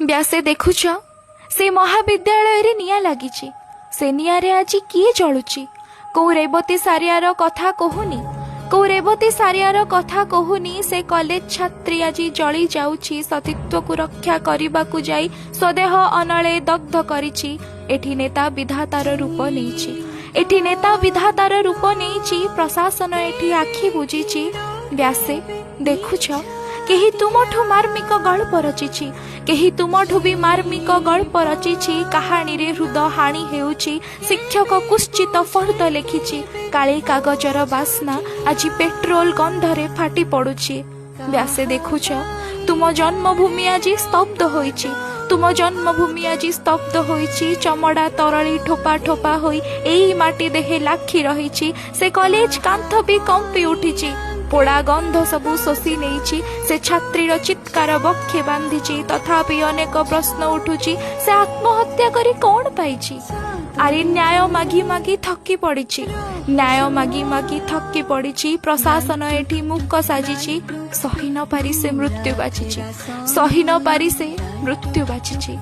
ବ୍ୟାସେ ଦେଖୁଛ, ସେ ମହାବିଦ୍ୟାଳୟରେ ନିଆଁ ଲାଗିଛି। ସେ ନିଆଁରେ ଆଜି କିଏ ଜଳୁଛି? କୋଉ ରେବତୀ ସାରିଆର କଥା କହୁନି, କୋଉ ରେବତୀ ସାରିଆର କଥା କହୁନି। ସେ କଲେଜ ଛାତ୍ରୀ ଆଜି ଜଳି ଯାଉଛି। ସତୀତ୍ୱକୁ ରକ୍ଷା କରିବାକୁ ଯାଇ ସ୍ୱଦେହ ଅନଳେ ଦଗ୍ଧ କରିଛି। ଏଠି ନେତା ବିଧାତାର ରୂପ ନେଇଛି, ଏଠି ନେତା ବିଧାତାର ରୂପ ନେଇଛି। ପ୍ରଶାସନ ଏଠି ଆଖି ବୁଜିଛି। ବ୍ୟାସେ ଦେଖୁଛ, କେହି ତୁମଠୁ ମାର୍ମିକ ଗଳ୍ପ ରଚିଛି, କେହି ତୁମଠୁ ବି ମାର୍ମିକ ଗଳ୍ପ ରଚିଛି। କାହାଣୀରେ ହୃଦ ହାଣି ହେଉଛି, ଶିକ୍ଷକ କୁଶ୍ଚିତ ଫର୍ଦ୍ଦ ଲେଖିଛି। କାଳି କାଗଜର ବାସ୍ନା ଆଜି ପେଟ୍ରୋଲ ଗନ୍ଧରେ ଫାଟି ପଡୁଛି। ବ୍ୟାସେ ଦେଖୁଛ, ତୁମ ଜନ୍ମଭୂମି ଆଜି ସ୍ତବ୍ଧ ହୋଇଛି, ତୁମ ଜନ୍ମଭୂମି ଆଜି ସ୍ତବ୍ଧ ହୋଇଛି। ଚମଡ଼ା ତରଳି ଠୋପା ଠୋପା ହୋଇ ଏଇ ମାଟି ଦେହେ ଲାଖି ରହିଛି। ସେ କଲେଜ କାନ୍ଥ ବି କମ୍ପି ଉଠିଛି, ପୋଡ଼ା ଗନ୍ଧ ସବୁ ଶୋଷି ନେଇଛି। ସେ ଛାତ୍ରୀର ଚିତ୍କାର ବକ୍ଷେ ବାନ୍ଧିଛି। ତଥାପି ଅନେକ ପ୍ରଶ୍ନ ଉଠୁଛି, ସେ ଆତ୍ମହତ୍ୟା କରି କ'ଣ ପାଇଛି? ଆରେ ନ୍ୟାୟ ମାଗି ମାଗି ଥକି ପଡ଼ିଛି, ନ୍ୟାୟ ମାଗି ମାଗି ଥକି ପଡ଼ିଛି। ପ୍ରଶାସନ ଏଠି ମୂକ ସାଜିଛି। ସହି ନ ପାରି ସେ ମୃତ୍ୟୁ ବାଛିଛି, ସହି ନ ପାରି ସେ ମୃତ୍ୟୁ ବାଛିଛି।